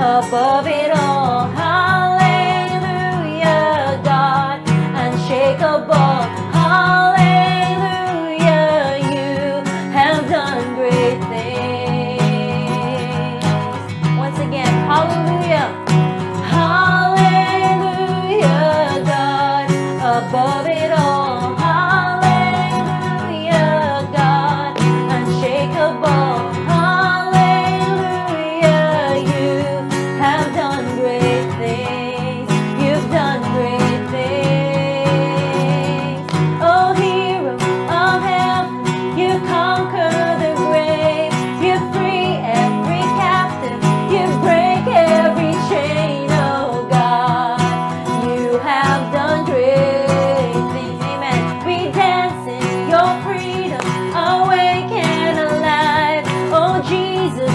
above it all. Hallelujah, God, unshakable. Hallelujah, you have done great things. Once again, hallelujah. Hallelujah, God, above it all. Hallelujah, God, unshakable. Hallelujah, you have done great things. You've done great things. Oh, hero of heaven, you conquer the grave. You free every captive. You break every chain. Oh, God, you have done great things. Amen. We dance in your freedom, awake and alive. Oh, Jesus,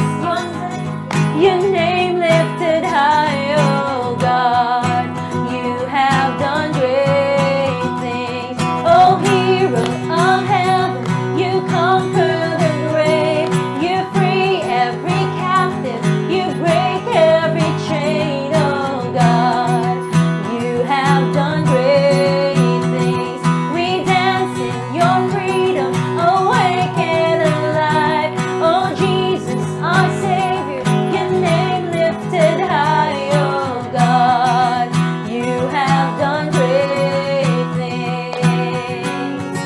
your name lifted high. Oh, God, you have done great things. Oh, hero of heaven, you conquer the grave. You free every captive. You break every chain. Oh, God, you have done great things. We dance in your freedom, awake and alive. Oh, Jesus, our Savior, your name lifted high. Oh, God, you have done great things.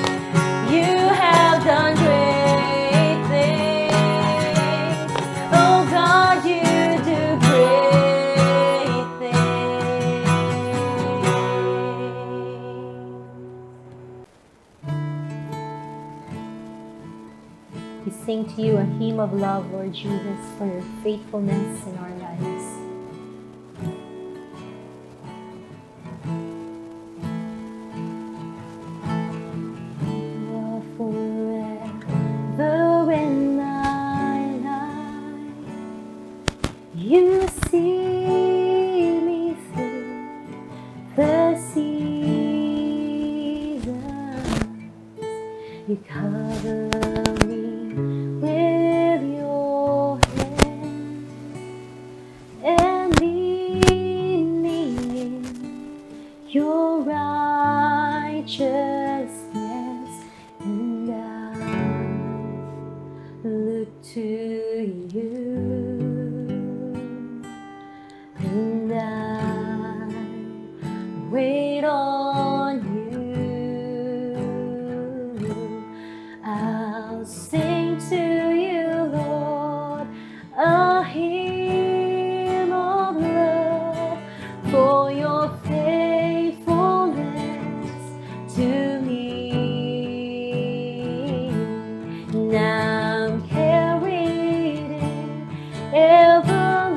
You have done great things. Oh, God, you do great things. We sing to you a hymn of love, Lord Jesus, for your faithfulness in our lives. You are forever in my life. You see me through the seasons. You cover me with your hand and lead me in your righteousness, and I look to you, and I wait on you. I'll sing to you, Lord, a hymn of love for your faithfulness to me. And I'm carried in everlasting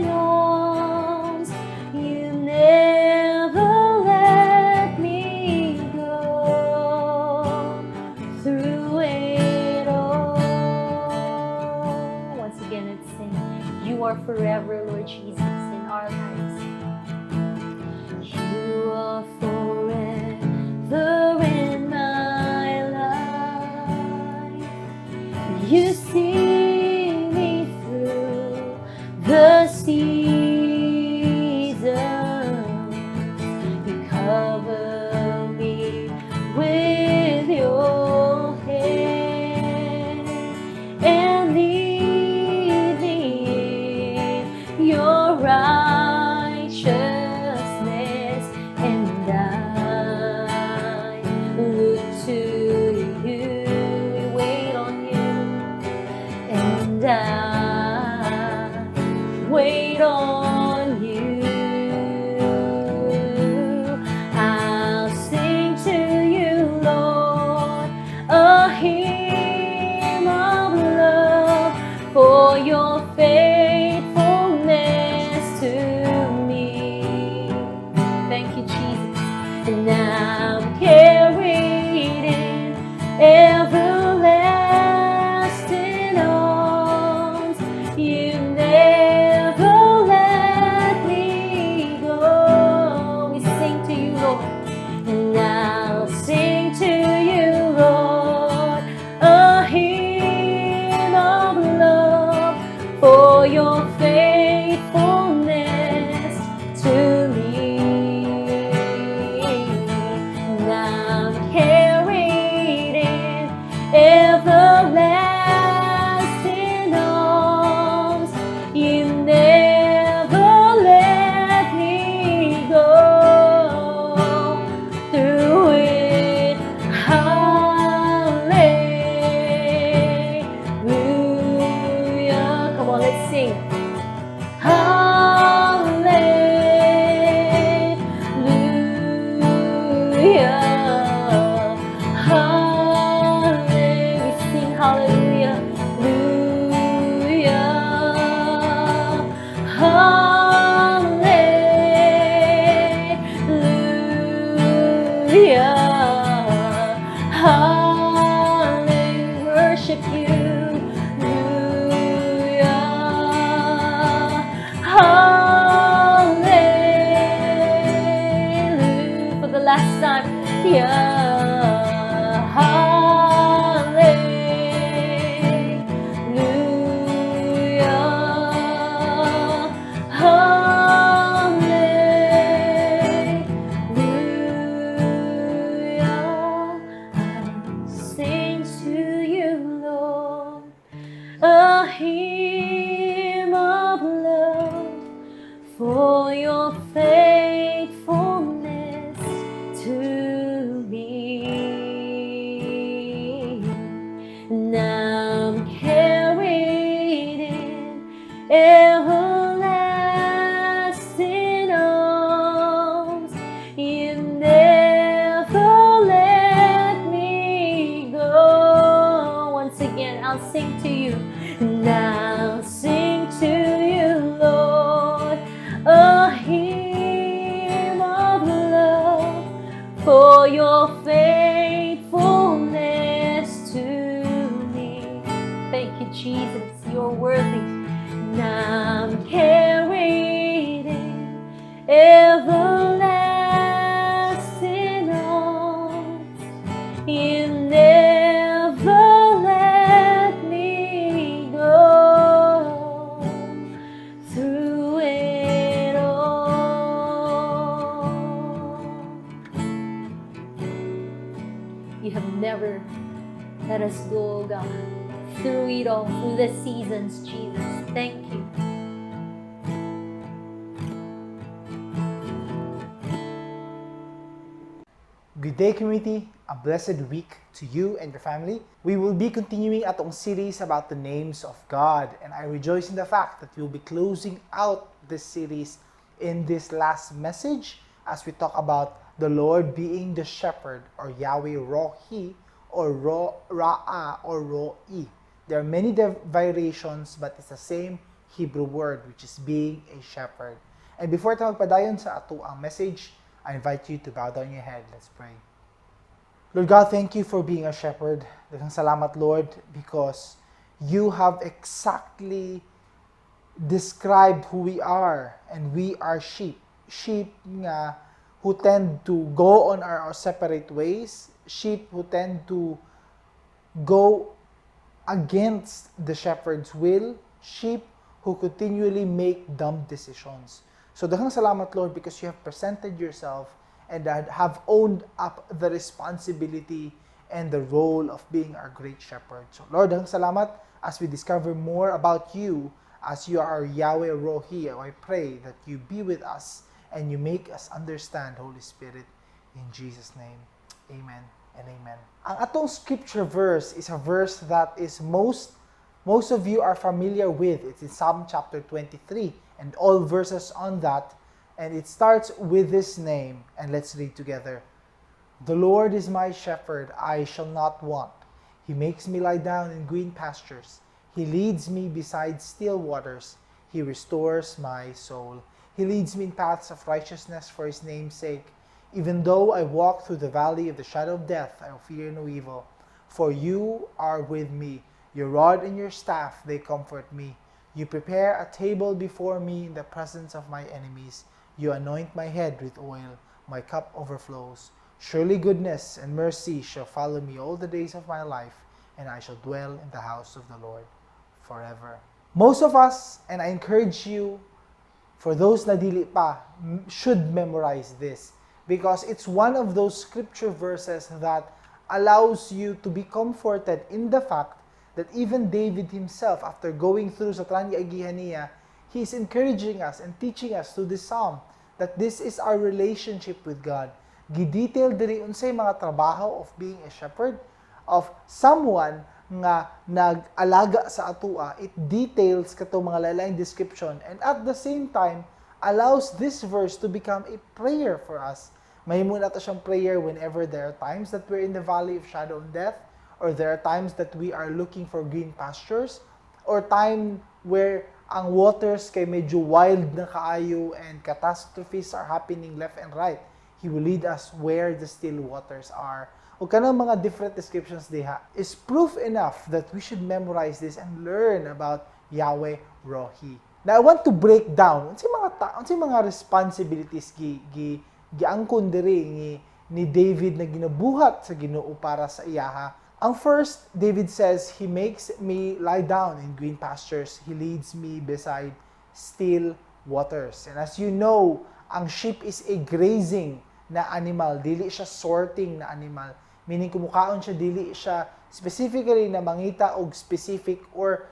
arms. You never let me go through it all. Once again, it's saying, you are forever, Lord Jesus, in our lives. You are forever in my life. You see me through the seasons. You cover me with your hand and lead me in your righteousness, and I look to you. We wait on you, and I wait on you. I'll sing to you, Lord, a hymn of love for your faithfulness to me. Thank you, Jesus. And I'm carried in everlasting arms. You never let sing. Hallelujah. Hallelujah. We sing hallelujah. Hallelujah. Hallelujah. Worship you. Hallelujah. For the last time. Yeah. Hallelujah. Hallelujah. I sing to you, Lord, a hymn of love for your faithfulness to me. Now I'm carried in everlasting arms. You never let me go. Once again, I'll sing to you. Now I'll sing to you, Lord, a hymn of love for your faithfulness to me. Thank you, Jesus. You're worthy. Now I'm carried in everlasting arms. You never let me go through it all. You have never let us go, God, through it all, through the seasons, Jesus. Thank you. Good day, community. A blessed week to you and your family. We will be continuing atong series about the names of God, and I rejoice in the fact that we'll be closing out this series in this last message as we talk about the Lord being the shepherd, or Yahweh Rohi, or Ra'a, or Ro'i. There are many variations, but it's the same Hebrew word, which is being a shepherd. And before tayo magpadayon sa ato ang message, I invite you to bow down your head. Let's pray. Lord God, thank you for being a shepherd. Daghang salamat, Lord, because you have exactly described who we are, and we are sheep. Sheep nga who tend to go on our separate ways. Sheep who tend to go against the shepherd's will. Sheep who continually make dumb decisions. So daghang salamat, Lord, because you have presented yourself and have owned up the responsibility and the role of being our great shepherd. So Lord, daghang salamat as we discover more about you, as you are Yahweh Rohi. I pray that you be with us and you make us understand, Holy Spirit, in Jesus' name. Amen and amen. Ang atong scripture verse is a verse that is most of you are familiar with. It's in Psalm chapter 23 and all verses on that. And it starts with this name. And let's read together. The Lord is my shepherd, I shall not want. He makes me lie down in green pastures. He leads me beside still waters. He restores my soul. He leads me in paths of righteousness for his name's sake. Even though I walk through the valley of the shadow of death, I will fear no evil. For you are with me. Your rod and your staff, they comfort me. You prepare a table before me in the presence of my enemies. You anoint my head with oil. My cup overflows. Surely goodness and mercy shall follow me all the days of my life, and I shall dwell in the house of the Lord forever. Most of us, and I encourage you, for those na dili pa, should memorize this, because it's one of those scripture verses that allows you to be comforted in the fact that even David himself, after going through sa tanan nga agihan niya, he's encouraging us and teaching us through this psalm that this is our relationship with God. Gidetail diri unsay mga trabaho of being a shepherd, of someone nga nag-alaga sa atua, it details kato mga lain-laing description, and at the same time allows this verse to become a prayer for us. Mahimo na to siyang prayer whenever there are times that we're in the valley of shadow of death, or there are times that we are looking for green pastures, or time where ang waters kay medyo wild na kaayo and catastrophes are happening left and right. He will lead us where the still waters are. O kanang mga different descriptions diha is proof enough that we should memorize this and learn about Yahweh Rohi. Now, I want to break down unsay mga responsibilities giangkon diri ni David na ginabuhat sa Ginoo para sa iyaha. Ang first, David says, He makes me lie down in green pastures. He leads me beside still waters. And as you know, ang sheep is a grazing na animal. Dili siya sorting na animal. Meaning, kumukaon siya, dili siya specifically na mangita og specific or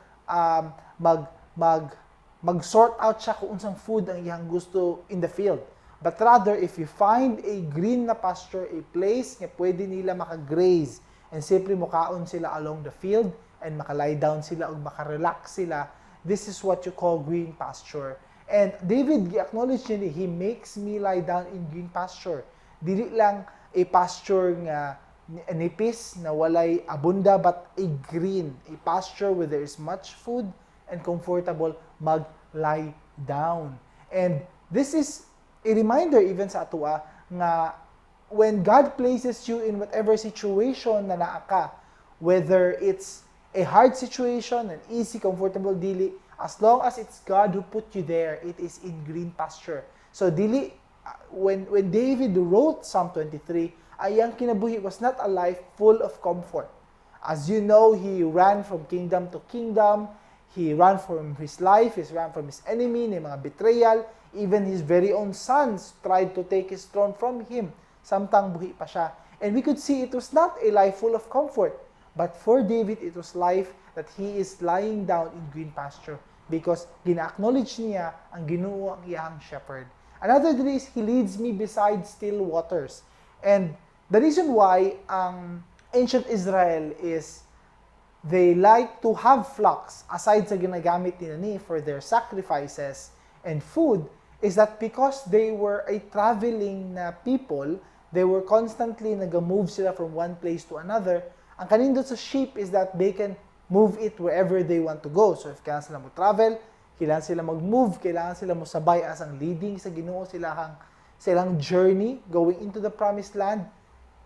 mag-sort out siya kung unsang food ang iyang gusto in the field. But rather, if you find a green na pasture, a place nga pwede nila makagraze, and simply mukaon sila along the field, and makalay down sila o makarelax sila, this is what you call green pasture. And David, acknowledge niya, He makes me lie down in green pasture. Dili lang a pasture nga nipis, na walay abunda, but a green, a pasture where there is much food and comfortable mag-lie down. And this is a reminder even sa atua nga when God places you in whatever situation na naa ka, whether it's a hard situation, an easy, comfortable, dili, as long as it's God who put you there, it is in green pasture. So dili, when David wrote Psalm 23, ayang kinabuhi was not a life full of comfort. As you know, he ran from kingdom to kingdom, he ran from his life, he ran from his enemy, ni mga betrayal, even his very own sons tried to take his throne from him. Samtang buhi pa siya. And we could see it was not a life full of comfort. But for David, it was life that he is lying down in green pasture because gina-acknowledge niya ang Ginoo ang iyang shepherd. Another day is, He leads me beside still waters. And the reason why ang ancient Israel is they like to have flocks aside sa ginagamit nila ni for their sacrifices and food is that because they were a traveling na people, they were constantly nag-move sila from one place to another. Ang kanindot sa sheep is that they can move it wherever they want to go. So if kailangan sila mag-travel, kailangan sila mag-move, kailangan sila musabay as ang leading sa Ginoo silang journey going into the promised land,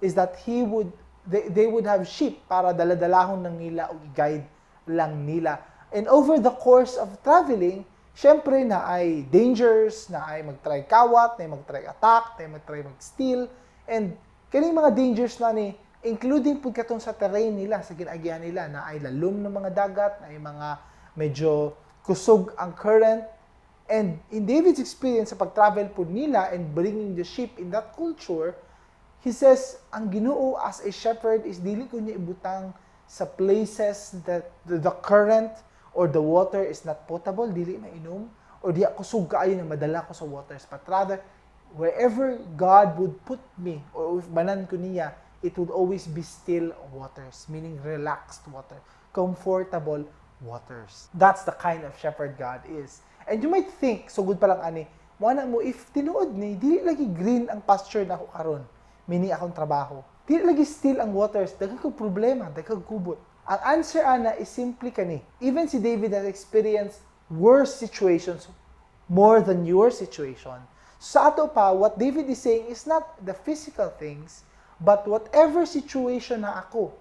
is that they would have sheep para daladalahon ng nila o i-guide lang nila. And over the course of traveling, syempre na ay dangers, na ay mag-try kawat, na ay mag-try attack, na ay mag-try mag-steal, and kaning mga dangers na ni, including po katong sa terrain nila, sa ginaagyan nila, na ay lalom ng mga dagat, na ay mga medyo kusog ang current. And in David's experience sa pag-travel po nila and bringing the sheep in that culture, he says, ang Ginoo as a shepherd is dili ko niya ibutang sa places that the current or the water is not potable, dili mainom, or di ako sugaayo na madala ko sa waters, but rather, wherever God would put me, or if banan ko niya, it would always be still waters, meaning relaxed water, comfortable waters. That's the kind of shepherd God is. And you might think, so good pa lang ani, wala mo, if tinuod ni, dili lagi green ang pasture na ako karon, meaning akong trabaho. Dili lagi still ang waters, daghang kong problema, daghang kubot. Ang answer, Ana, is simply kani. Even si David has experienced worse situations more than your situation. Sa ato pa, what David is saying is not the physical things, but whatever situation na ako,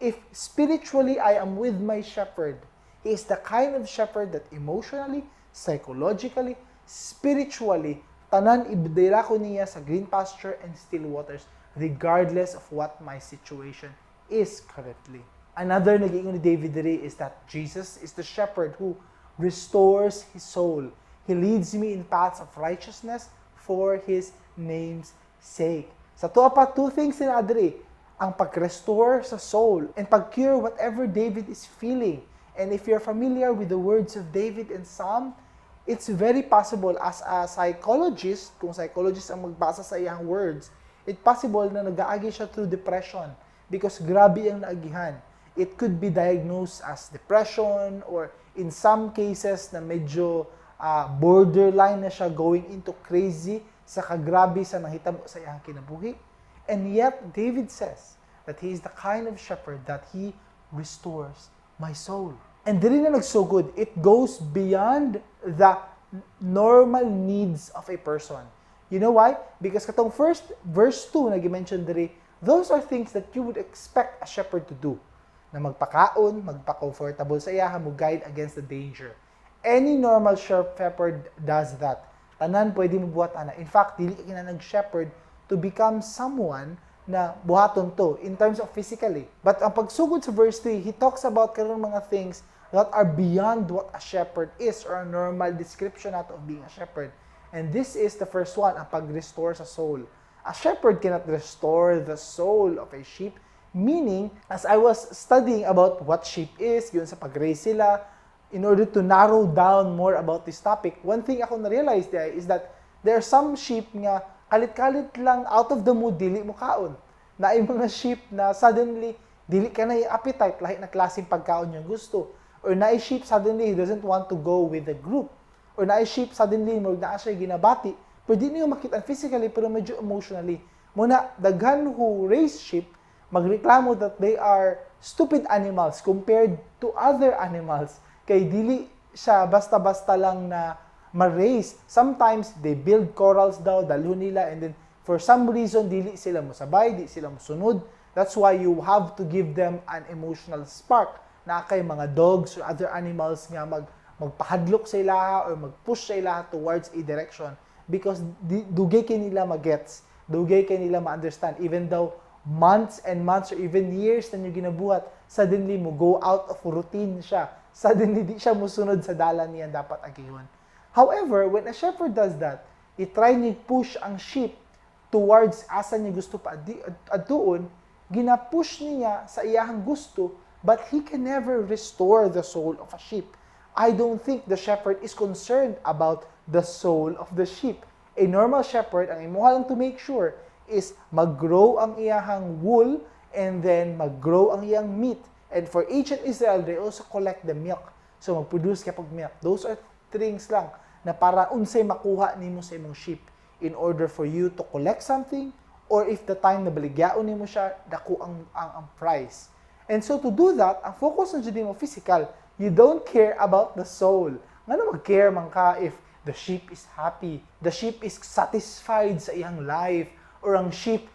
if spiritually I am with my shepherd, he is the kind of shepherd that emotionally, psychologically, spiritually, tanan ibdira ko niya sa green pasture and still waters, regardless of what my situation is currently. Another nag-iingon ni David diri is that Jesus is the shepherd who restores his soul. He leads me in paths of righteousness for His name's sake. Sa tuwa pa, two things na diri, ang pag-restore sa soul and pag-cure whatever David is feeling. And if you're familiar with the words of David in Psalm, it's very possible as a psychologist, kung psychologist ang magbasa sa iyang words, it's possible na nag-aagi siya through depression because grabe ang naagihan. it could be diagnosed as depression or in some cases na medyo borderline na siya going into crazy sa kagrabe sa nahitabo sa iyang kinabuhi. And yet, David says that he is the kind of shepherd that he restores my soul. And dili na nagsugod, it goes beyond the normal needs of a person. You know why? Because katong first verse 2 na gi-mention diri, those are things that you would expect a shepherd to do. Na magpakaon, magpa-comfortable sa iya, mo-guide against the danger. Any normal shepherd does that. Tanan pwede mo buhat ana. In fact, dili ka nag-shepherd to become someone na buhaton to in terms of physically. But ang pagsugod sa verse 3, he talks about karon mga things that are beyond what a shepherd is or a normal description nato of being a shepherd. And this is the first one, ang pag-restore sa soul. A shepherd cannot restore the soul of a sheep, meaning, as I was studying about what sheep is, yun sa pag-raise sila, in order to narrow down more about this topic, one thing ako na-realize there is that there are some sheep nga kalit-kalit lang out of the mood, dili mo kaon. Na ay mga sheep na suddenly, dili ka na yung appetite, lahi na klaseng pagkaon yung gusto. Or na ay sheep, suddenly, he doesn't want to go with the group. Or na ay sheep, suddenly, na siya ginabati. Pero di niyo makita physically, pero medyo emotionally. Muna, daghan who raise sheep, magreklamo that they are stupid animals compared to other animals. Kay dili siya basta-basta lang na ma-raise. Sometimes, they build corrals daw, dalhon nila, and then, for some reason, dili sila musabay, di sila musunod. That's why you have to give them an emotional spark na kay mga dogs or other animals nga magpahadlok sa ilaha or mag-push sa ilaha towards a direction because dugay kay nila magets, dugay kay nila ma-understand even though months and months or even years na nyo ginabuhat, suddenly mo go out of routine siya. Suddenly di siya musunod sa dalan niya dapat agihon. However, when a shepherd does that, i-try niya push ang sheep towards asa niya gusto pa aduon, gina-push niya sa iyahang gusto, but he can never restore the soul of a sheep. I don't think the shepherd is concerned about the soul of the sheep. A normal shepherd, ang imuha lang to make sure is mag-grow ang iyahang wool and then mag-grow ang iyang meat. And for ancient Israel, they also collect the milk. So mag-produce kapag milk. Those are things lang na para unsay makuha nimo sa imong sheep in order for you to collect something or if the time na baligyaon nimo siya, dako ang price. And so to do that, ang focus na dyan mo physical. You don't care about the soul. Ngano mag-care man ka if the sheep is happy, the sheep is satisfied sa iyang life, or ang sheep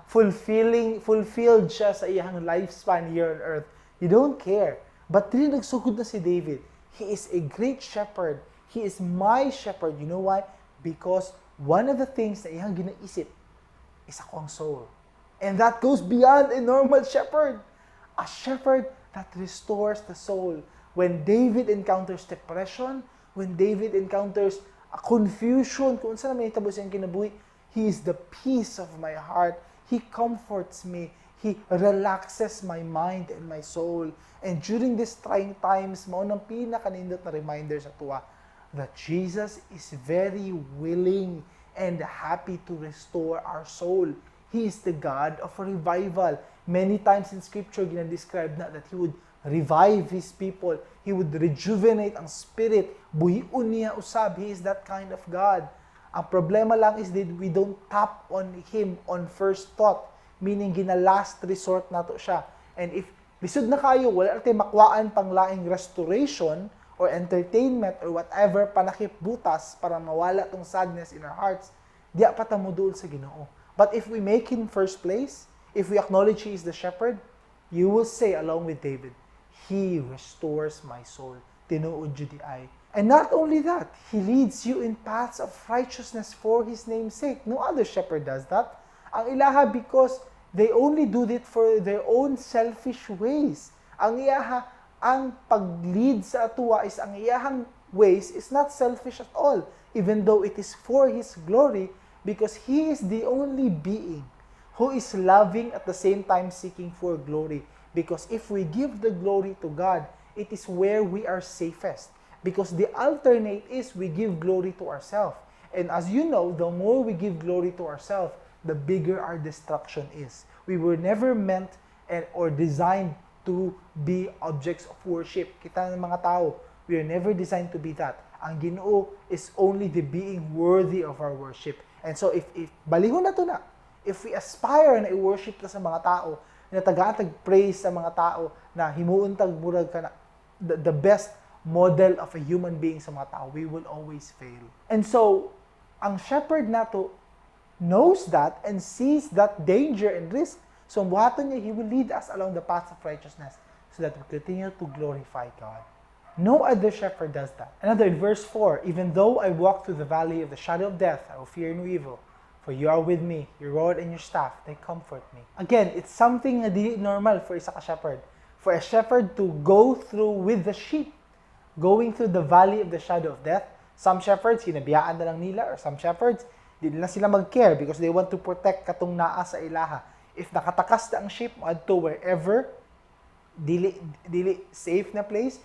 fulfilled siya sa iyang lifespan here on earth. You don't care. But dili nagsugod na si David. He is a great shepherd. He is my shepherd. You know why? Because one of the things na iyang ginaisip is ako ang soul. And that goes beyond a normal shepherd. A shepherd that restores the soul. When David encounters depression, when David encounters a confusion, kung saan may tabo siyang kinabuhi, he is the peace of my heart. He comforts me. He relaxes my mind and my soul. And during these trying times, maunang pinakanindot na reminder sa tuwa that Jesus is very willing and happy to restore our soul. He is the God of revival. Many times in Scripture, ginadescribe na that He would revive His people. He would rejuvenate ang spirit. Buhiun niya usab. He is that kind of God. Ang problema lang is that we don't tap on Him on first thought. Meaning, gina-last resort nato siya. And if lisod na kayo, wala natin makwaan pang laing restoration or entertainment or whatever panakip-butas para mawala tong sadness in our hearts, diya pa ta modul sa Ginoo. But if we make Him first place, if we acknowledge He is the shepherd, you will say along with David, He restores my soul. Tinuod jud ay. And not only that, He leads you in paths of righteousness for His name's sake. No other shepherd does that. Ang ilaha because they only do it for their own selfish ways. Ang iyaha, ang pag-lead sa atuwa is ang iyahang ways is not selfish at all, even though it is for His glory, because He is the only being who is loving at the same time seeking for glory. Because if we give the glory to God, it is where we are safest. Because the alternate is we give glory to ourselves. And as you know, the more we give glory to ourselves, the bigger our destruction is. We were never meant or designed to be objects of worship. Kita ng mga tao, we are never designed to be that. Ang Ginoo is only the being worthy of our worship. And so if balihon na to na, if we aspire na i-worship ta sa mga tao, na tagatag praise sa mga tao, na himuuntag murag ka na, the best model of a human being sa mga tao, we will always fail. And so, ang shepherd nato knows that and sees that danger and risk. So, ang buhaton niya, He will lead us along the path of righteousness so that we continue to glorify God. No other shepherd does that. Another in verse 4, even though I walk through the valley of the shadow of death, I will fear no evil. For you are with me, your rod and your staff, they comfort me. Again, it's something na di normal for isa ka shepherd. For a shepherd to go through with the sheep, going through the valley of the shadow of death. Some shepherds, hinabiyaan na lang nila, or some shepherds, di na sila mag-care because they want to protect katong naa sa ilaha. If nakatakas na ang sheep, adto wherever, dili safe na place,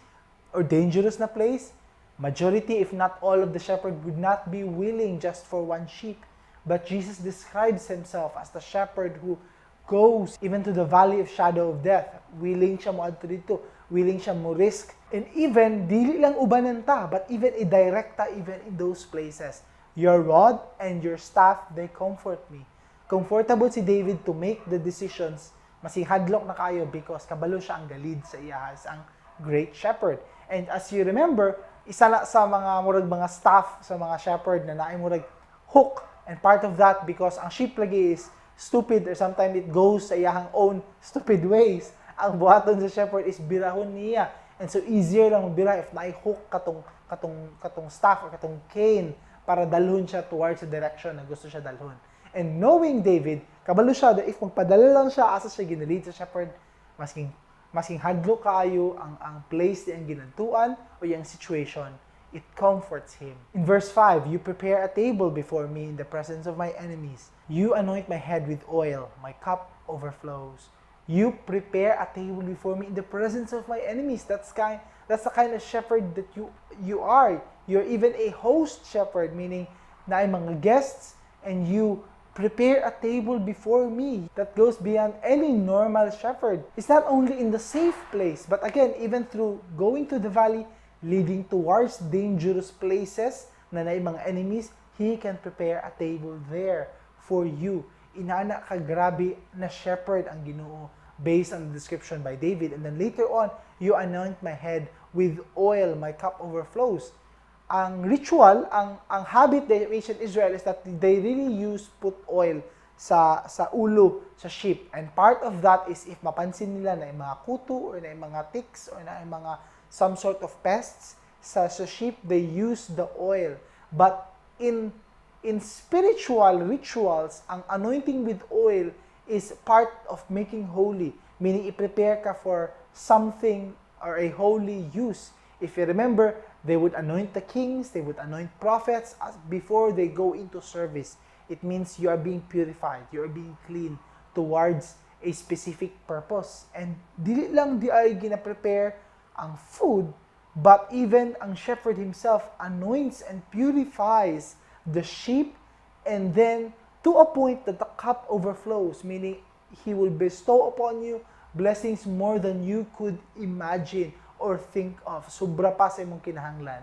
or dangerous na place, majority, if not all of the shepherd would not be willing just for one sheep. But Jesus describes Himself as the shepherd who goes even to the valley of shadow of death. Willing siya mo adto dito, willing siya mo risk. And even, dili lang ubanan ta, but even i-direct ta even in those places. Your rod and your staff, they comfort me. Comfortable si David to make the decisions, masihadlok na kayo because kabalo siya ang galid sa iya as ang great shepherd. And as you remember, isa na sa mga staff sa mga shepherd na naay murag hook. And part of that, because ang sheep lagi is stupid or sometimes it goes sa iyang own stupid ways. Ang buhaton sa shepherd is birahon niya. And so easier lang bira if na-hook katong staff or katong cane para dalhon siya towards the direction na gusto siya dalhon. And knowing David, kabalo siya that if magpadala lang siya asa siya ginalid sa shepherd, masking hadlok kaayo ang place niyang ginantuan o yung situation, it comforts him. In verse 5, you prepare a table before me in the presence of my enemies. You anoint my head with oil, my cup overflows. You prepare a table before me in the presence of my enemies. That's the kind of shepherd that you are. You're even a host shepherd, meaning na ay mga guests and you prepare a table before me. That goes beyond any normal shepherd. It's not only in the safe place, but again, even through going to the valley, leading towards dangerous places na naay mga enemies, He can prepare a table there for you. Inana ka grabe na shepherd ang Ginoo based on the description by David. And then later on, you anoint my head with oil, my cup overflows. Ang ritual, ang habit ng ancient Israel is that they really put oil sa ulo, sa sheep. And part of that is if mapansin nila na yung mga kuto or na yung mga ticks or na yung mga some sort of pests sa sheep, they use the oil. But in spiritual rituals, ang anointing with oil is part of making holy, meaning i-prepare ka for something or a holy use. If you remember, they would anoint the kings, they would anoint prophets before they go into service. It means you are being purified, you are being clean towards a specific purpose. And dili lang di ay gina-prepare ang food, but even ang shepherd himself anoints and purifies the sheep, and then to a point that the cup overflows, meaning He will bestow upon you blessings more than you could imagine or think of. Sobra pa sa imong kinahanglan.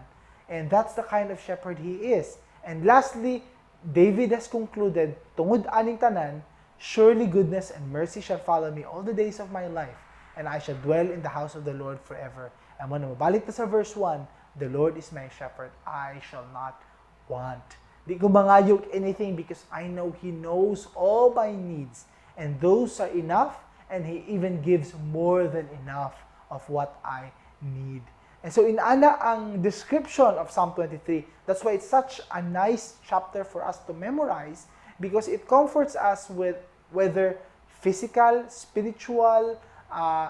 And that's the kind of shepherd He is. And lastly, David has concluded, tungod aning tanan, surely goodness and mercy shall follow me all the days of my life, and I shall dwell in the house of the Lord forever. And when mabalik ta sa verse 1, the Lord is my shepherd, I shall not want. Di ko mangayog anything because I know He knows all my needs. And those are enough, and He even gives more than enough of what I need. And so inaana ang description of Psalm 23. That's why it's such a nice chapter for us to memorize, because it comforts us with whether physical, spiritual,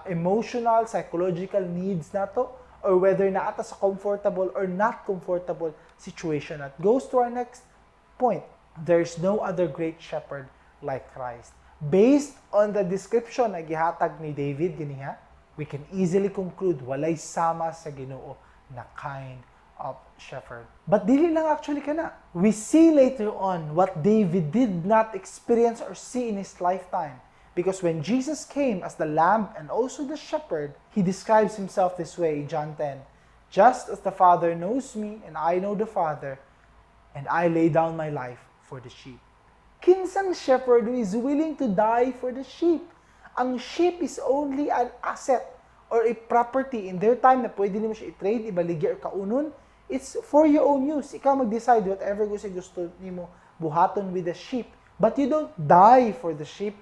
emotional, psychological needs nato, or whether naata sa comfortable or not comfortable situation. That goes to our next point. There's no other great shepherd like Christ. Based on the description na gihatag ni David ganiha, we can easily conclude walay sama sa Ginoo na kind of shepherd. But dili lang actually kana. We see later on what David did not experience or see in his lifetime. Because when Jesus came as the lamb and also the shepherd, he describes himself this way in John 10. Just as the Father knows me and I know the Father, and I lay down my life for the sheep. Kinsang shepherd who is willing to die for the sheep. Ang sheep is only an asset or a property in their time na pwede mo siya i-trade, ibaligya, or kaunon. It's for your own use. Ikaw mag-decide whatever gusto nimo buhaton with the sheep. But you don't die for the sheep.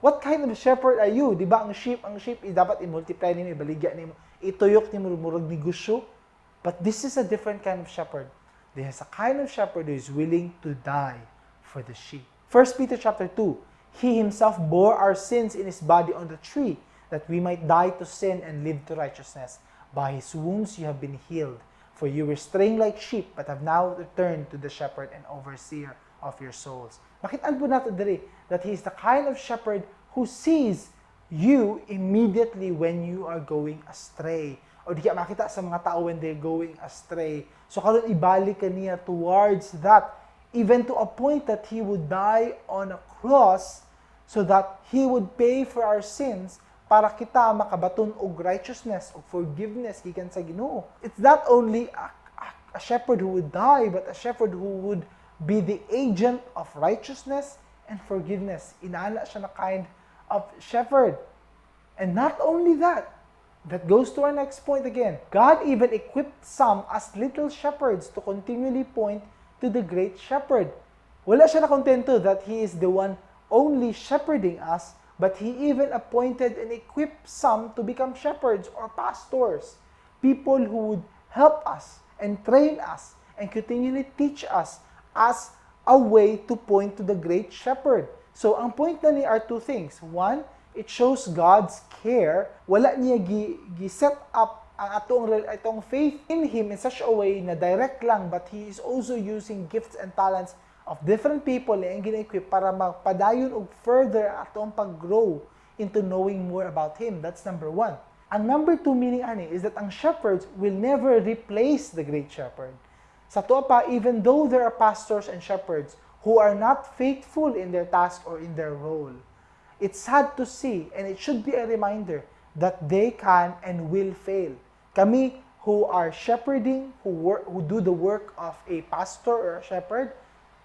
What kind of shepherd are you? Di ba ang sheep dapat i-multiply nimo, ibaligya nimo, ituyok nimo murag negosyo. But this is a different kind of shepherd. There's a kind of shepherd who is willing to die for the sheep. 1 Peter chapter 2, He himself bore our sins in his body on the tree, that we might die to sin and live to righteousness. By his wounds you have been healed. For you were straying like sheep, but have now returned to the shepherd and overseer of your souls. Makitaan po natin diri that he is the kind of shepherd who sees you immediately when you are going astray. O di kaya makita sa mga tao when they're going astray. So karon ibalik ka niya towards that, even to a point that he would die on a cross so that he would pay for our sins para kita makabaton og righteousness, og forgiveness gikan sa Ginoo. It's not only a shepherd who would die, but a shepherd who would be the agent of righteousness and forgiveness. Inaala siya na kind of shepherd. And not only that, that goes to our next point again. God even equipped some as little shepherds to continually point to the great shepherd. Wala siya na kontento that He is the one only shepherding us, but He even appointed and equipped some to become shepherds or pastors. People who would help us and train us and continually teach us as a way to point to the great shepherd. So, ang point na niya are two things. One, it shows God's care. Wala niya gi-set up ang atong faith in Him in such a way na direct lang, but He is also using gifts and talents of different people na ang gina-equip para magpadayon og further atong pag-grow into knowing more about Him. That's number one. Ang number two meaning ani is that ang shepherds will never replace the great shepherd. Sa tuwa pa, even though there are pastors and shepherds who are not faithful in their task or in their role, it's sad to see, and it should be a reminder that they can and will fail. Kami who are shepherding, who do the work of a pastor or a shepherd,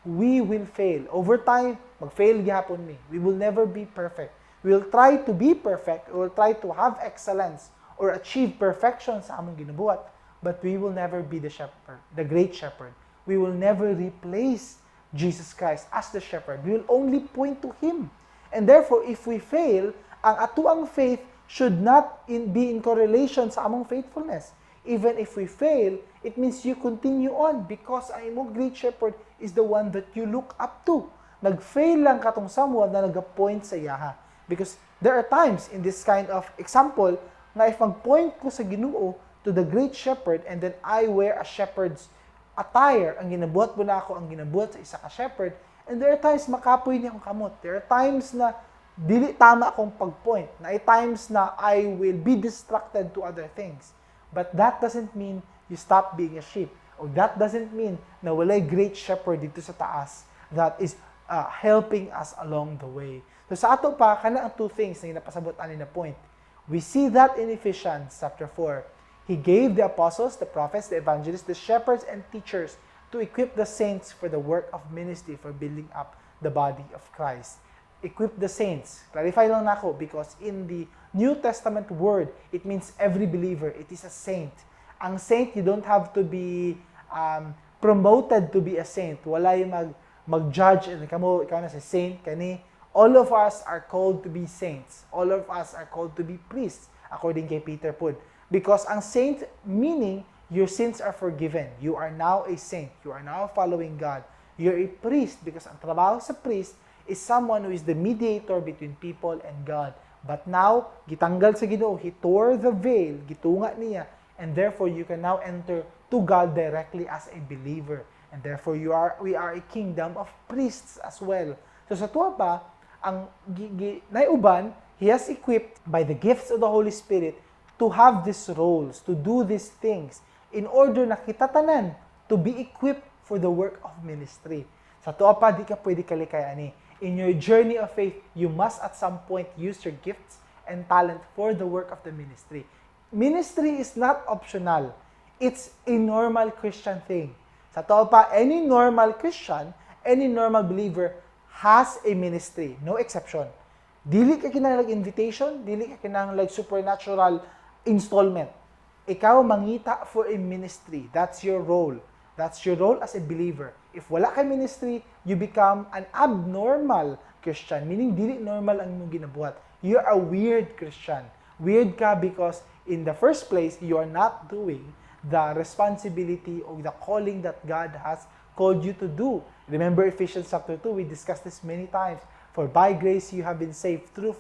we will fail. Over time, mag-fail gihapon mi. We will never be perfect. We will try to be perfect, we will try to have excellence or achieve perfection sa among ginabuhat, but we will never be the shepherd, the great shepherd. We will never replace Jesus Christ as the shepherd. We will only point to Him. And therefore, if we fail, ang atuang faith should not be in correlation sa among faithfulness. Even if we fail, it means you continue on because ang imong great shepherd is the one that you look up to. Nag-fail lang katong someone na nag-point sa iyaha. Because there are times in this kind of example na if mag-point ko sa Ginoo to the great shepherd and then I wear a shepherd's attire, ang ginabuhat mo na ako, ang ginabuhat sa isa ka shepherd, and there are times makapoy niya akong kamot. There are times na dili tama akong pag-point. Na ay times na I will be distracted to other things. But that doesn't mean you stop being a sheep. Or that doesn't mean na walay great shepherd dito sa taas that is helping us along the way. So sa ato pa, kana ang two things na napasabot ani na point. We see that in Ephesians chapter 4. He gave the apostles, the prophets, the evangelists, the shepherds, and teachers to equip the saints for the work of ministry, for building up the body of Christ. Equip the saints. Clarify lang nako because in the New Testament word, it means every believer. It is a saint. Ang saint, you don't have to be promoted to be a saint. Wala yung mag-judge and ikaw na si saint, kani. All of us are called to be saints. All of us are called to be priests, according kay Peter Pud. Because ang saint meaning, your sins are forgiven. You are now a saint. You are now following God. You're a priest because ang trabaho sa priest is someone who is the mediator between people and God. But now, gitanggal sa Ginoo, He tore the veil, gitunga niya, and therefore you can now enter to God directly as a believer. And therefore we are a kingdom of priests as well. So sa tuwa pa, ang naiuban, He has equipped by the gifts of the Holy Spirit to have these roles, to do these things, in order na kita tanan to be equipped for the work of ministry. Sa tuwa pa, di ka pwede kalikay ani. In your journey of faith, you must at some point use your gifts and talent for the work of the ministry. Ministry is not optional. It's a normal Christian thing. Sa totoo pa, any normal Christian, any normal believer has a ministry. No exception. Dili ka kinahanglan invitation, dili ka kinahanglan supernatural installment. Ikaw mangita for a ministry. That's your role. That's your role as a believer. If wala kay ministry, you become an abnormal Christian. Meaning, dili normal ang imong ginabuhat. You're a weird Christian. Weird ka because in the first place, you are not doing the responsibility or the calling that God has called you to do. Remember Ephesians chapter 2, we discussed this many times. For by grace you have been saved through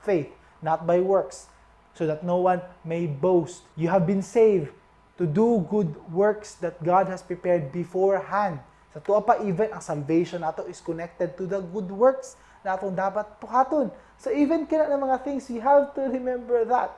faith, not by works, so that no one may boast. You have been saved to do good works that God has prepared beforehand. Sa tuwa pa, even ang salvation nato is connected to the good works na atong dapat puhaton. So even kina ng mga things, you have to remember that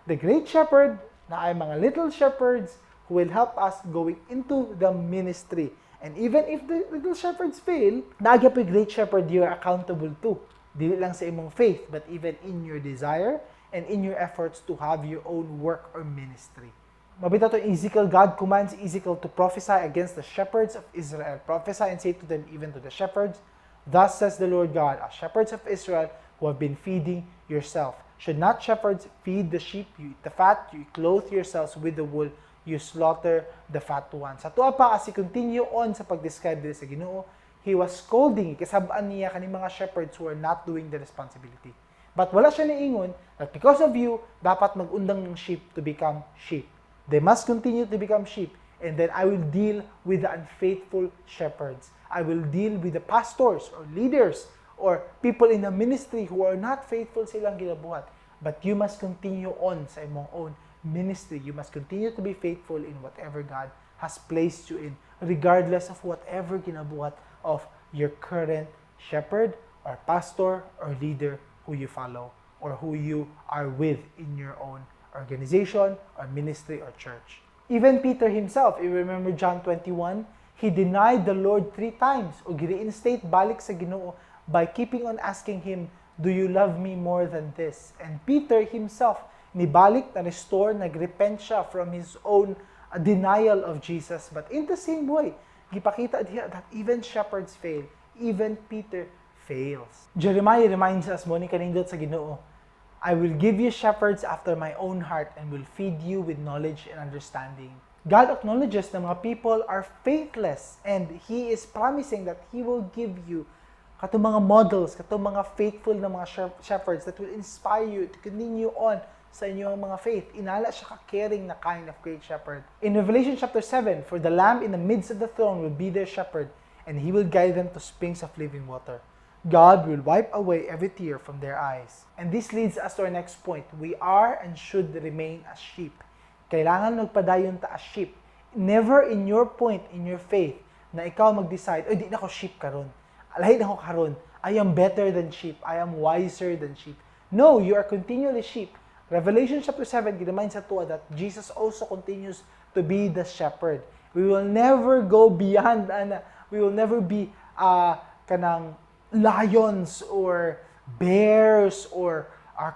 the great shepherd na ay mga little shepherds who will help us going into the ministry. And even if the little shepherds fail, nagya pa great shepherd you are accountable to. Dili lang sa imong faith, but even in your desire and in your efforts to have your own work or ministry. Mabita to Ezekiel, God commands Ezekiel to prophesy against the shepherds of Israel. Prophesy and say to them, even to the shepherds, thus says the Lord God, as shepherds of Israel who have been feeding yourself. Should not shepherds feed the sheep? You eat the fat, you clothe yourselves with the wool, you slaughter the fat ones. Sa tuwa pa, kasi continue on sa pag-describe dito sa Ginoo, he was scolding, kasabaan niya kaning mga shepherds who are not doing the responsibility. But wala siya niingon that because of you, dapat mag-undang ng sheep to become sheep. They must continue to become sheep. And then I will deal with the unfaithful shepherds. I will deal with the pastors or leaders or people in the ministry who are not faithful silang ginabuhat. But you must continue on sa imong own ministry. You must continue to be faithful in whatever God has placed you in, regardless of whatever ginabuhat of your current shepherd or pastor or leader who you follow or who you are with in your own organization or ministry or church. Even Peter himself, if you remember John 21, he denied the Lord 3 times o gi-reinstate balik sa Ginoo by keeping on asking him, do you love me more than this? And Peter himself, nibalik na restore, nagrepent siya from his own denial of Jesus. But in the same way, gipakita diha that even shepherds fail, even Peter fails. Jeremiah reminds us mo ni kanindot sa Ginoo, I will give you shepherds after my own heart and will feed you with knowledge and understanding. God acknowledges na mga people are faithless and He is promising that He will give you katong mga models, katong mga faithful na mga shepherds that will inspire you to continue on sa inyong mga faith. Inala siya ka-caring na kind of great shepherd. In Revelation chapter 7, for the Lamb in the midst of the throne will be their shepherd and He will guide them to springs of living water. God will wipe away every tear from their eyes. And this leads us to our next point. We are and should remain as sheep. Kailangan magpadayon ta as sheep. Never in your point, in your faith, na ikaw mag-decide, di na ako sheep karon. Alahin ako karon. I am better than sheep. I am wiser than sheep. No, you are continually sheep. Revelation chapter 7, ginamayin sa tuwa that Jesus also continues to be the shepherd. We will never go beyond, we will never be kanang lions or bears or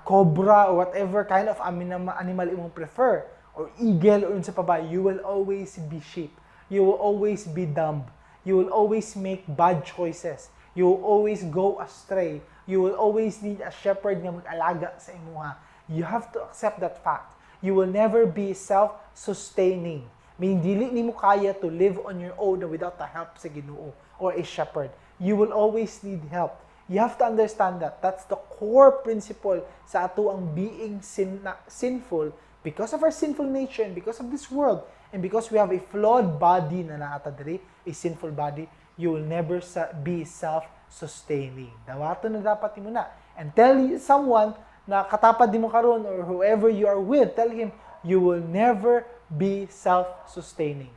cobra or whatever kind of animal imong prefer, or eagle or unsa pa ba. You will always be sheep. You will always be dumb. You will always make bad choices. You will always go astray. You will always need a shepherd nga mag-alaga sa imuha. You have to accept that fact. You will never be self-sustaining. Meaning, dili nimo kaya to live on your own without the help sa Ginoo or a shepherd. You will always need help. You have to understand that. That's the core principle sa ato ang being sinful because of our sinful nature and because of this world and because we have a flawed body na naata diri, a sinful body, you will never be self-sustaining. Dawato na dapat mo na. And tell someone na katapad mo karon or whoever you are with, tell him, you will never be self-sustaining.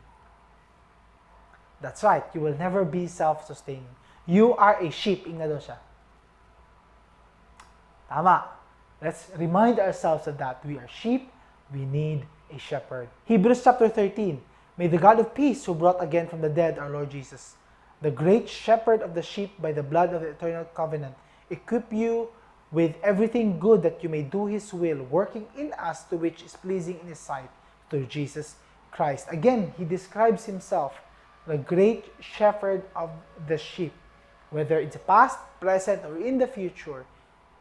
That's right, you will never be self-sustaining. You are a sheep. Ingna daw siya. Tama. Let's remind ourselves of that. We are sheep. We need a shepherd. Hebrews chapter 13. May the God of peace who brought again from the dead our Lord Jesus, the great shepherd of the sheep by the blood of the eternal covenant, equip you with everything good that you may do His will, working in us to which is pleasing in His sight, through Jesus Christ. Again, He describes Himself, the great shepherd of the sheep. Whether it's past, present, or in the future,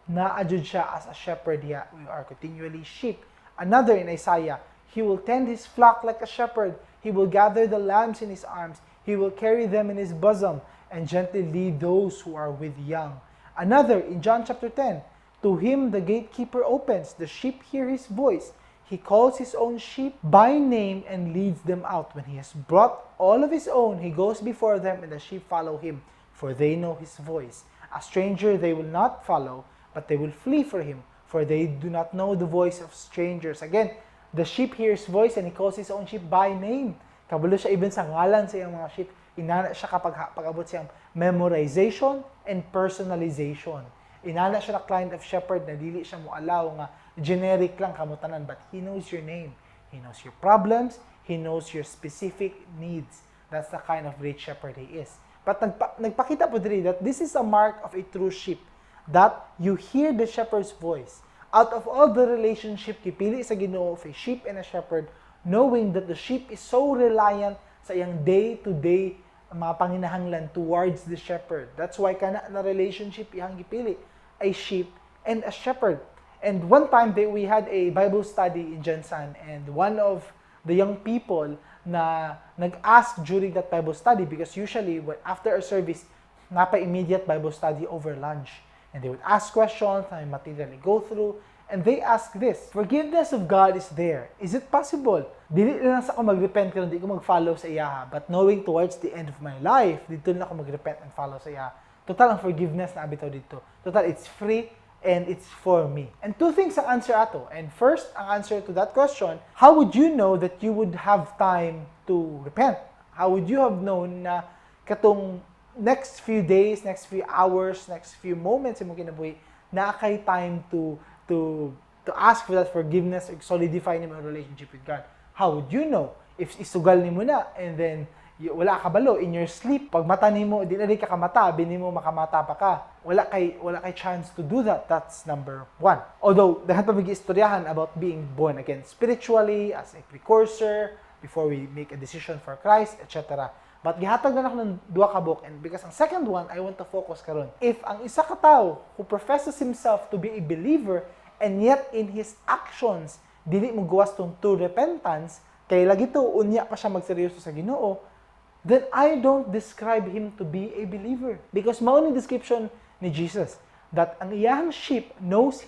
na-adjud siya as a shepherd. We are continually sheep. Another in Isaiah, He will tend His flock like a shepherd. He will gather the lambs in His arms. He will carry them in His bosom and gently lead those who are with young. Another in John chapter 10, to Him the gatekeeper opens. The sheep hear His voice. He calls His own sheep by name and leads them out. When He has brought all of His own, He goes before them, and the sheep follow Him, for they know His voice. A stranger they will not follow, but they will flee for Him, for they do not know the voice of strangers. Again, the sheep hears voice, and He calls His own sheep by name. Kabalo siya even sa ngalan sa iyang mga sheep. Inana siya kapag pag-abot siyang memorization and personalization. Inana siya na client of shepherd na dili siya mo allow nga generic lang kamutanan, but He knows your name. He knows your problems. He knows your specific needs. That's the kind of great shepherd He is. But nagpakita po diri that this is a mark of a true sheep, that you hear the shepherd's voice. Out of all the relationship, kipili sa Ginoo of a sheep and a shepherd, knowing that the sheep is so reliant sa iyang day-to-day mga panginahanglan towards the shepherd. That's why kana na relationship iyang gipili, a sheep and a shepherd. And one time we had a Bible study in Jensen, and one of the young people na nag-ask during that Bible study, because usually after a service, napa-immediate Bible study over lunch. And they would ask questions, na materially go through, and they ask this: forgiveness of God is there. Is it possible? Dili lang sa ako mag-repent karon, di ko mag-follow sa iya, but knowing towards the end of my life, dito na ako mag-repent and follow sa iya. Total ang forgiveness na abitaw dito. Total, it's free and it's for me. And two things ang answer ato. And first, ang answer to that question, how would you know that you would have time to repent? How would you have known na katong next few days, next few hours, next few moments mo kinabuhi, na kay time to ask for that forgiveness or solidify nimo ang relationship with God? How would you know? If isugal nimo na and then wala ka balo in your sleep, pag mata nimo di na ka kamata, binimo makamata pa ka, wala kay chance to do that. That's number one. Although dahan pa istoryahan about being born again spiritually as a precursor before we make a decision for Christ, etc. But gihatag na ako ng duha ka book, and because ang second one I want to focus karon. If ang isa ka tawo who professes himself to be a believer and yet in his actions dili mo gawas tong true repentance, kay lagi to unya pa siya magseryoso sa Ginoo, then I don't describe him to be a believer. Because mao ni description ni Jesus, that ang iyang sheep knows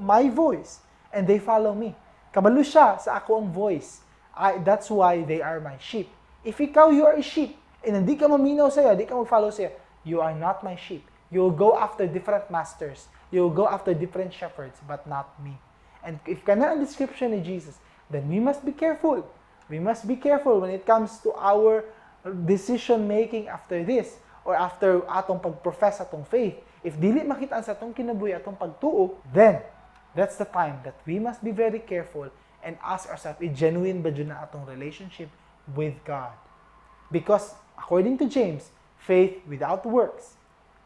my voice and they follow me. Kabalo siya sa ako ang voice. That's why they are my sheep. If ikaw, you are a sheep, and hindi ka maminaw sa'yo, hindi ka mag-follow sa'yo, you are not my sheep. You will go after different masters. You will go after different shepherds, but not me. And if kana ang description ni Jesus, then we must be careful. We must be careful when it comes to our decision making after this, or after atong pag-profess atong faith. If dili makita sa atong kinabuhi, atong pagtuo, then that's the time that we must be very careful and ask ourselves, genuine ba dyan na atong relationship with God? Because according to James, faith without works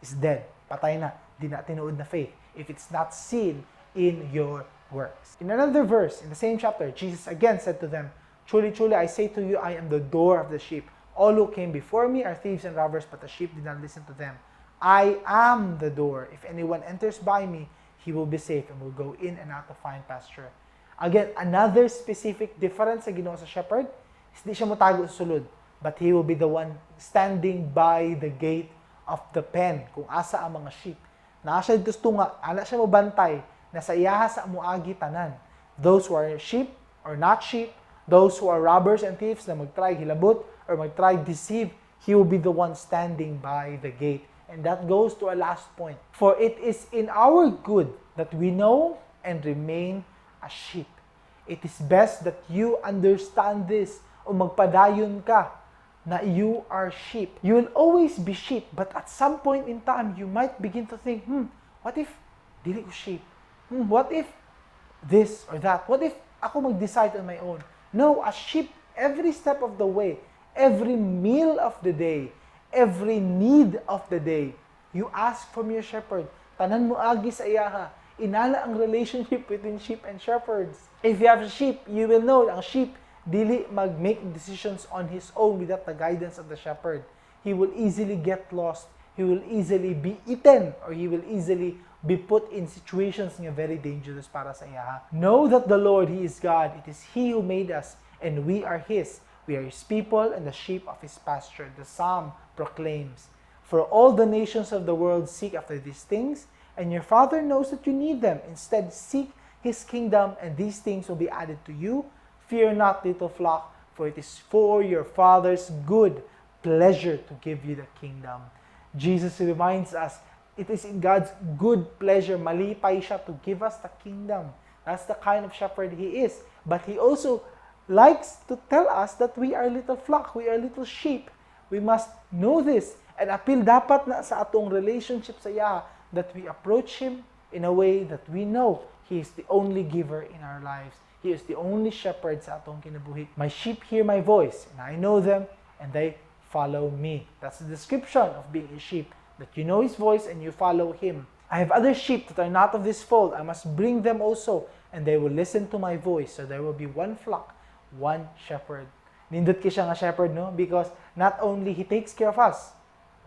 is dead. Patay na. Di na tinuod na faith if it's not seen in your works. In another verse, in the same chapter, Jesus again said to them, truly, truly, I say to you, I am the door of the sheep. All who came before me are thieves and robbers, but the sheep did not listen to them. I am the door. If anyone enters by me, he will be safe and will go in and out to find pasture. Again, another specific difference sa Ginoo sa shepherd, hindi siya motago sa sulod, but he will be the one standing by the gate of the pen, kung asa ang mga sheep. Naa siya dito tunga, ana siya mo bantay, na sa iyaha sa amuagi tanan. Those who are sheep or not sheep, those who are robbers and thieves na mag-try hilabot or mag-try deceive, he will be the one standing by the gate. And that goes to our last point. For it is in our good that we know and remain as sheep. It is best that you understand this o magpadayon ka na you are sheep. You will always be sheep, but at some point in time, you might begin to think, what if dili ko sheep? What if this or that? What if ako mag-decide on my own? No, as sheep, every step of the way, every meal of the day, every need of the day. You ask from your shepherd. Tanan mo agi sa iyaha. Inala ang relationship between sheep and shepherds. If you have a sheep, you will know ang sheep dili mag-make decisions on his own without the guidance of the shepherd. He will easily get lost. He will easily be eaten, or he will easily be put in situations nga very dangerous para sa iyaha. Know that the Lord, He is God. It is He who made us, and we are His. We are His people and the sheep of His pasture. The Psalm proclaims, "For all the nations of the world seek after these things, and your Father knows that you need them. Instead, seek His kingdom, and these things will be added to you. Fear not, little flock, for it is for your Father's good pleasure to give you the kingdom." Jesus reminds us, it is in God's good pleasure, malipay siya to give us the kingdom. That's the kind of shepherd He is. But He also likes to tell us that we are little flock, we are little sheep. We must know this. And appeal dapat na sa atong relationship sa Yah, that we approach Him in a way that we know He is the only giver in our lives. He is the only shepherd sa atong kinabuhi. My sheep hear my voice, and I know them, and they follow me. That's the description of being a sheep, that you know His voice and you follow Him. I have other sheep that are not of this fold. I must bring them also, and they will listen to my voice. So there will be one flock, one shepherd. Nindot ki siya nga shepherd, no? Because not only He takes care of us,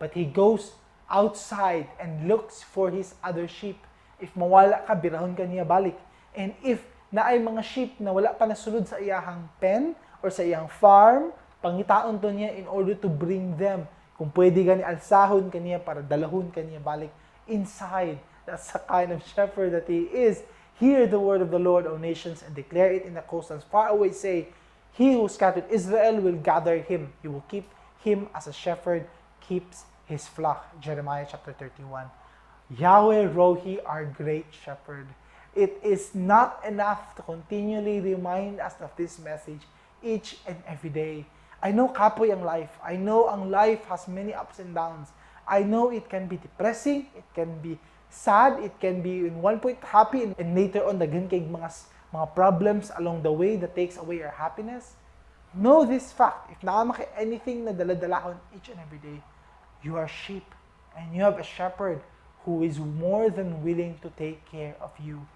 but He goes outside and looks for His other sheep. If mawala ka, birahon ka niya balik. And if naay mga sheep na wala pa nasulod sa iyahang pen or sa iyang farm, pangitaon to niya in order to bring them. Kung pwede gani alsahon kaniya para dalahon kaniya balik inside. That's the kind of shepherd that He is. Hear the word of the Lord, O nations, and declare it in the coastlands far away. Say, He who scattered Israel will gather him. He will keep him as a shepherd keeps his flock. Jeremiah chapter 31. Yahweh Rohi, our great shepherd. It is not enough to continually remind us of this message each and every day. I know kapoy ang life. I know ang life has many ups and downs. I know it can be depressing, it can be sad, it can be in one point happy, and later on daghan kay mga problems along the way that takes away our happiness. Know this fact. If naama kay anything na daladalahon each and every day, you are sheep and you have a shepherd who is more than willing to take care of you.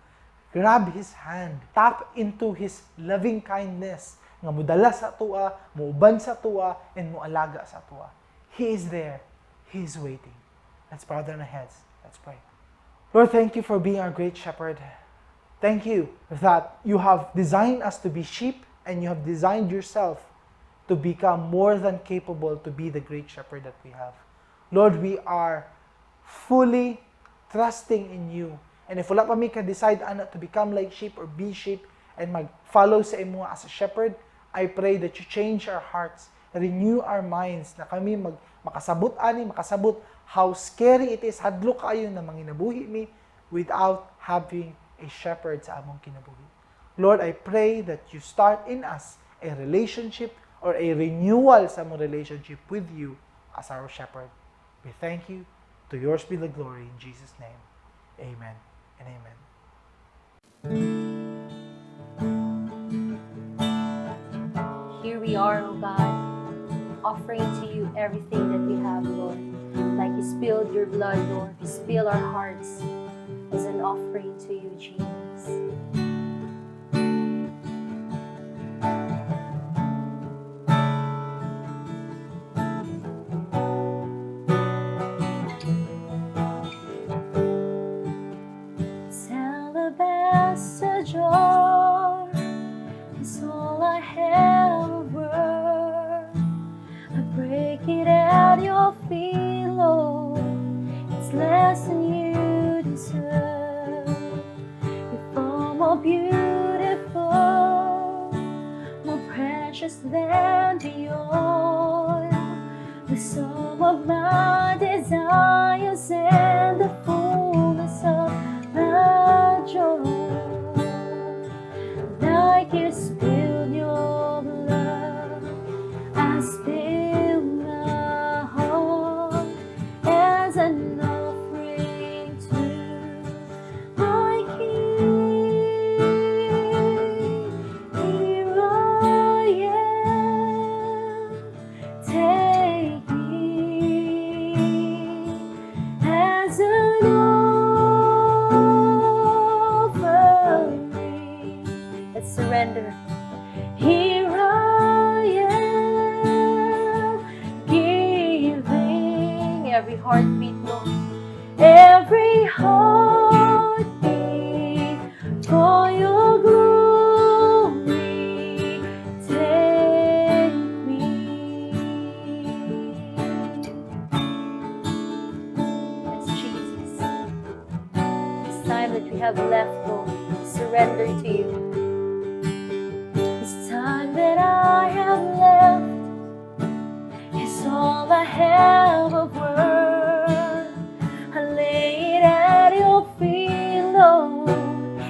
Grab His hand. Tap into His loving kindness nga mudala sa tuwa, muuban sa tuwa, and mualaga sa tuwa. He is there. He is waiting. Let's bow down our heads. Let's pray. Lord, thank You for being our great shepherd. Thank You that You have designed us to be sheep, and You have designed Yourself to become more than capable to be the great shepherd that we have. Lord, we are fully trusting in You. And if wala pa mi ka-decide to become like sheep or be sheep and mag-follow sa imo as a shepherd, I pray that You change our hearts, renew our minds, na kami makasabot how scary it is, hadlok kayo na manginabuhi mi without having a shepherd sa among kinabuhi. Lord, I pray that You start in us a relationship or a renewal sa among relationship with You as our shepherd. We thank You. To Yours be the glory. In Jesus' name, amen and amen. Here we are, O God, offering to You everything that we have, Lord. Like You spilled Your blood, Lord, You spill our hearts as an offering to You, Jesus. Alabaster jar is all I have worth. I break it at Your feet, Lord. It's less than You deserve. You're far more beautiful, more precious than the oil. The sum of my desires and the fullness of my joy. Like You spilled Your blood, I spill my heart as an offering to my King. Here I am, take me. every heartbeat, Lord. Every heartbeat for your glory. Take me. Yes, Jesus. This time that we have left, Lord, surrender to you. This time that I have left is all I have of worth. I lay it at your feet, Lord.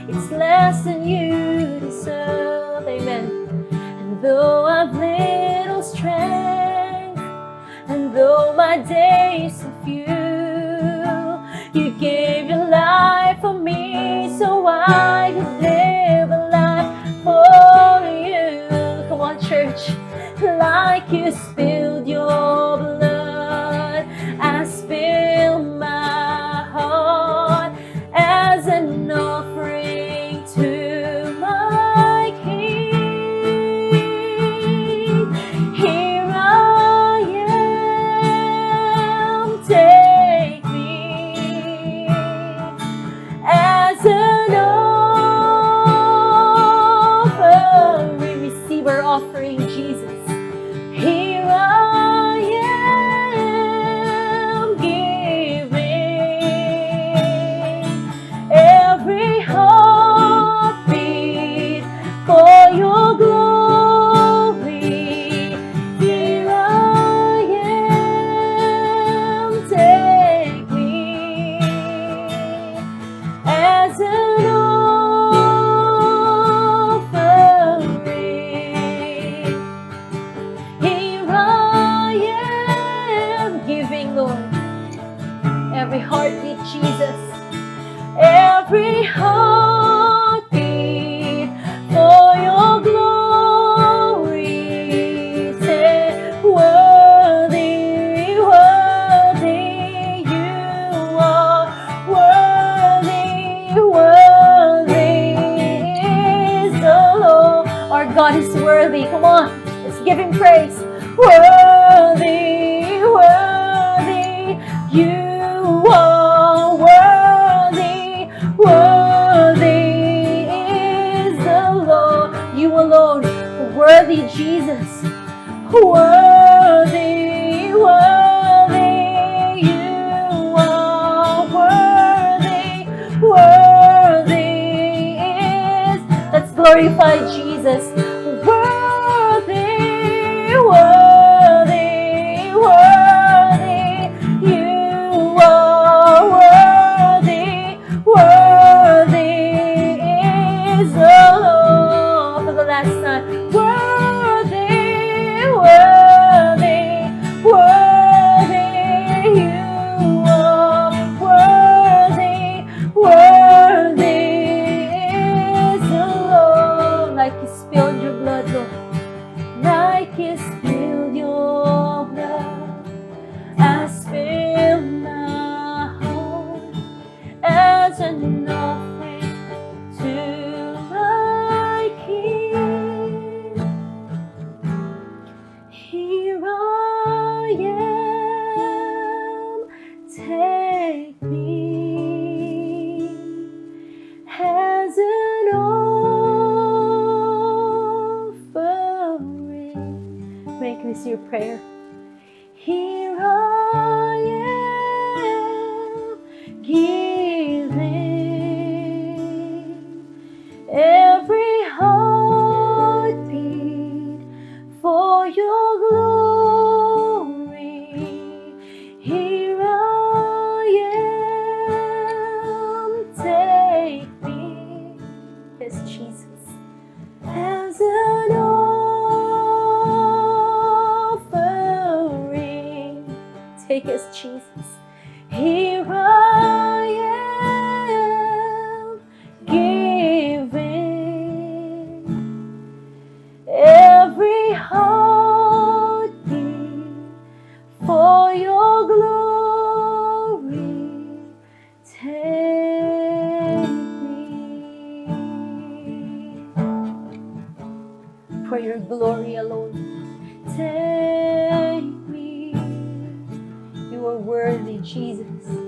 It's less than you deserve. Amen. And though I've little strength, and though my days are few, you gave your life for me so I could live a life for you. Come on, church. Like you spilled your blood, I spill my heart as an offering to my King. Here I am, take me as an offering. Receive our offering, Jesus. Here I am, giving every heartbeat for your glory. Here I am, take me as an offering. Here I am, giving, Lord, every heartbeat, Jesus. Every heartbeat for your glory. Say, worthy, worthy, you are worthy, worthy is the Lord. Our God is worthy. Come on, let's give him praise. Worthy, worthy, you are worthy, worthy is the Lord. You alone, worthy Jesus. Worthy, worthy, you are worthy, worthy is. Let's glorify Jesus. Worthy, worthy, worthy, you are worthy, worthy is the Lord. For the last time, worthy, worthy, worthy, you are worthy, worthy is the Lord. Like you spilled your blood, Lord. Like you spilled your blood, I spill my heart as an offering to my King. Here I am, take me as an offering. Make this your prayer. Here I am, giving every heartbeat for your glory. Here I am, take me, yes, Jesus, as an offering. Take us, Jesus. Here I am, giving every heartbeat for your glory. Take me for your glory alone. Take me. You are are worthy, Jesus.